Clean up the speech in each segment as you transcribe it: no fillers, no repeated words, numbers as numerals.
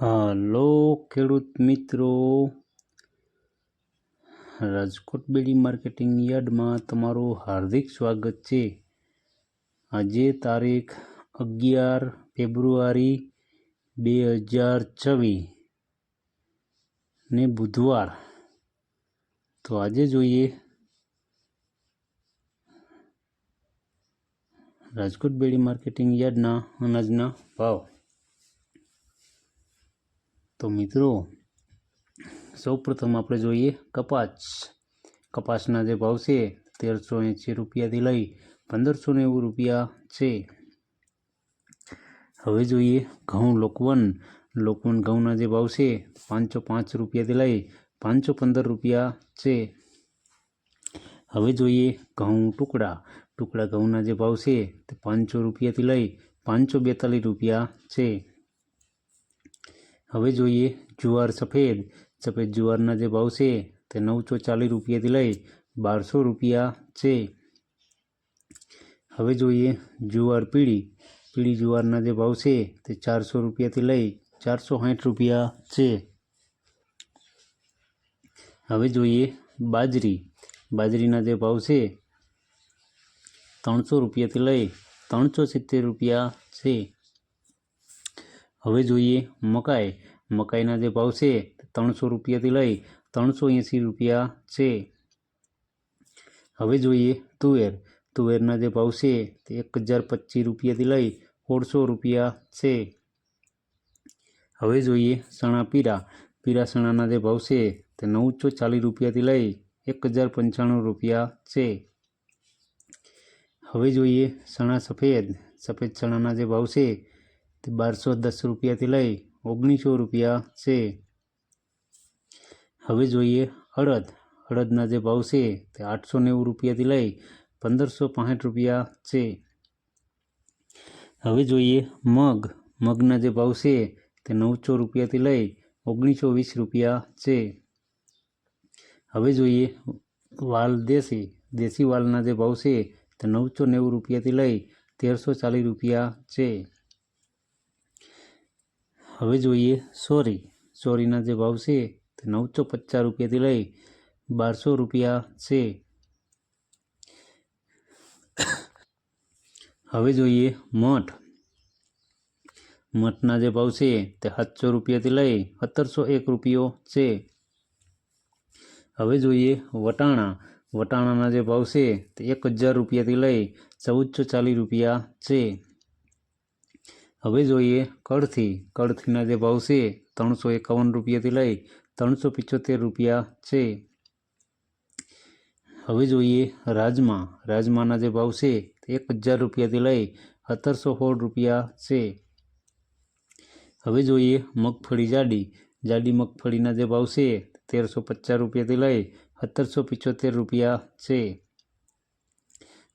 હાલો ખેડૂત મિત્રો, રાજકોટ બેડી માર્કેટિંગ યાર્ડમાં તમારું હાર્દિક સ્વાગત છે। આજે તારીખ 11 ફેબ્રુઆરી 2024 ને બુધવાર। તો આજે જોઈએ રાજકોટ બેડી માર્કેટિંગ યાર્ડના અનાજના ભાવ। તો મિત્રો, સૌપ્રથમ આપણે જોઈએ કપાસના જે ભાવ છે 1380 રૂપિયાથી લઈ 1590 રૂપિયા છે। હવે જોઈએ ઘઉં લોકવન ઘઉંના જે ભાવ છે 505 રૂપિયાથી લઈ 515 રૂપિયા છે। હવે જોઈએ ઘઉં ટુકડા ઘઉંના જે ભાવ છે તે 500 રૂપિયાથી લઈ 542 રૂપિયા છે। હવે જોઈએ જુવાર સફેદ જુવારના જે ભાવ છે તે 940 રૂપિયાથી લઈ 1200 રૂપિયા છે। હવે જોઈએ જુવાર પીળી જુવારના જે ભાવ છે તે 400 રૂપિયાથી લઈ 460 રૂપિયા છે। હવે જોઈએ બાજરીના જે ભાવ છે 300 રૂપિયાથી લઈ 370 રૂપિયા છે। હવે જોઈએ મકાઈના જે ભાવ છે 300 રૂપિયાથી લઈ 380 રૂપિયા છે। હવે જોઈએ તુવેરના જે ભાવ છે તે 1025 રૂપિયાથી લઈ 1600 રૂપિયા છે। હવે જોઈએ ચણા પીળા ચણાના જે ભાવ છે તે 940 રૂપિયાથી લઈ 1095 રૂપિયા છે। હવે જોઈએ ચણા સફેદ ચણાના જે ભાવ છે તે 1210 રૂપિયાથી લઈ 1900 રૂપિયા છે। હવે જોઈએ અડદના જે ભાવ છે તે 890 રૂપિયાથી લઈ 1565 રૂપિયા છે। હવે જોઈએ મગના જે ભાવ છે તે 900 રૂપિયાથી લઈ 1920 રૂપિયા છે। હવે જોઈએ વાલ દેશી વાલના જે ભાવ છે તે 990 રૂપિયાથી લઈ 1340 રૂપિયા છે। હવે જોઈએ સોરીના જે ભાવ છે તે 950 રૂપિયાથી લઈ 1200 રૂપિયા છે। હવે જોઈએ મઠના જે ભાવ છે તે 700 રૂપિયાથી લઈ 1701 રૂપિયો છે। હવે જોઈએ વટાણાના જે ભાવ છે તે 1000 રૂપિયાથી લઈ 1440 રૂપિયા છે। હવે જોઈએ કળથીના જે ભાવ છે 351 રૂપિયાથી લઈ 375 રૂપિયા છે। હવે જોઈએ રાજમાના જે ભાવ છે તે 1000 રૂપિયાથી લઈ 1716 રૂપિયા છે। હવે જોઈએ મગફળી જાડી મગફળીના જે ભાવ છે 1350 રૂપિયાથી લઈ 1775 રૂપિયા છે।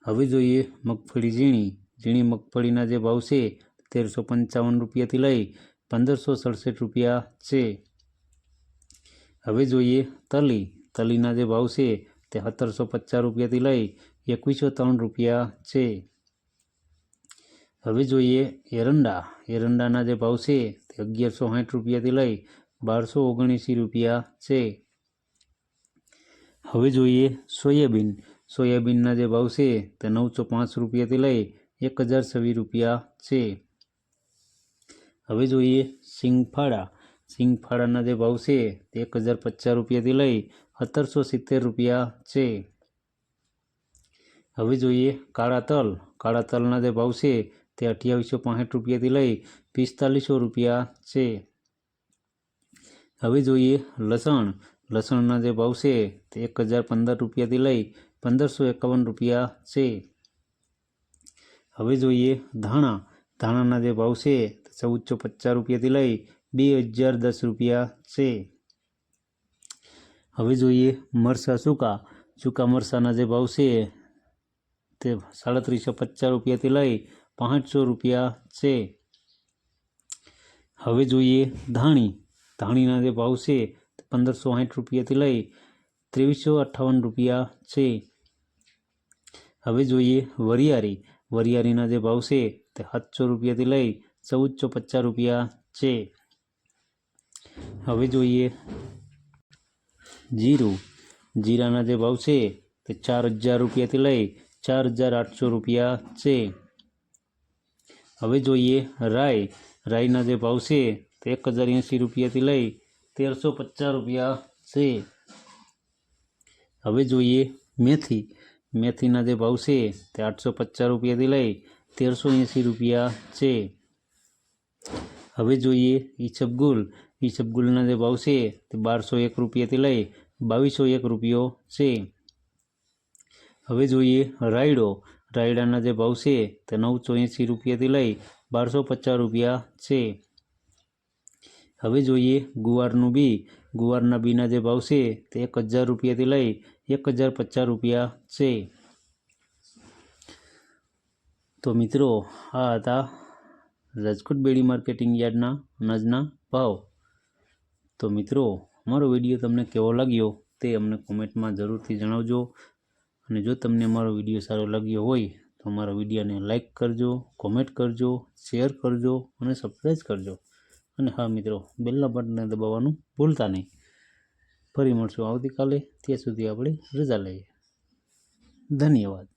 હવે જોઈએ મગફળી ઝીણી મગફળીના જે ભાવ છે 1355 રૂપિયાથી લઈ 1567 રૂપિયા છે। હવે જોઈએ તલીના જે ભાવ છે તે 1750 રૂપિયાથી લઈ 2103 રૂપિયા છે। હવે જોઈએ એરંડાના જે ભાવ છે તે 1160 રૂપિયાથી લઈ 1279 રૂપિયા છે। હવે જોઈએ સોયાબીનના જે ભાવ છે તે 905 રૂપિયાથી લઈ 1026 રૂપિયા છે। હવે જોઈએ સિંગફાળાના જે ભાવ છે તે 1050 રૂપિયાથી લઈ 1770 રૂપિયા છે। હવે જોઈએ કાળા તલના જે ભાવ છે તે 2865 રૂપિયાથી લઈ 4500 રૂપિયા છે। હવે જોઈએ લસણના જે ભાવ છે તે 1015 રૂપિયાથી લઈ 1551 રૂપિયા છે। હવે જોઈએ ધાણાના જે ભાવ છે તે 1450 રૂપિયાથી લઈ 2010 રૂપિયા છે। હવે જોઈએ મરચાં સૂકા મરચાંના જે ભાવ છે તે 3750 રૂપિયાથી લઈ 6500 રૂપિયા છે। હવે જોઈએ ધાણીના જે ભાવ છે તે 1560 રૂપિયાથી લઈ 2358 રૂપિયા છે। હવે જોઈએ વરિયાળીના જે ભાવ છે તે 700 રૂપિયાથી લઈ 1450 રૂપિયા છે। હવે જોઈએ જીરું. જીરાના જે ભાવ છે તે 4,000 રૂપિયાથી લઈ 4,800 રૂપિયા છે. હવે જોઈએ રાઈ. રાઈના જે ભાવ છે તે 1,080 રૂપિયાથી લઈ 1,350 રૂપિયા છે. હવે જોઈએ મેથી. મેથીના જે ભાવ છે તે 850 રૂપિયાથી લઈ 1,380 રૂપિયા છે. હવે જોઈએ ઈસબગુલ. ઈસબગુલના જે ભાવ છે તે 1,201 રૂપિયાથી લઈ 2,201 રૂપિયો છે. હવે જોઈએ રાયડો. રાયડાના જે ભાવ છે તે 980 રૂપિયાથી લઈ 1,250 રૂપિયા છે. હવે જોઈએ ગુવારનું બી. ગુવારના બીના જે ભાવ છે તે 1,000 રૂપિયાથી લઈ 1,050 રૂપિયા છે. તો મિત્રો આ હતા રાજકોટ બેડી માર્કેટિંગ યાર્ડના અનાજના ભાવ. તો મિત્રો અમારો વિડીયો તમને કેવો લાગ્યો તે અમને કોમેન્ટમાં જરૂરથી જણાવજો. અને જો તમને અમારો વિડીયો સારો લાગ્યો હોય તો અમારા વિડીયોને લાઇક કરજો, કોમેન્ટ કરજો, શેર કરજો અને સબસ્ક્રાઈબ કરજો. અને હા મિત્રો, બેલના બટનને દબાવવાનું ભૂલતા નહીં. ફરી મળશું આવતીકાલે. ત્યાં સુધી આપણે રજા લઈએ. ધન્યવાદ.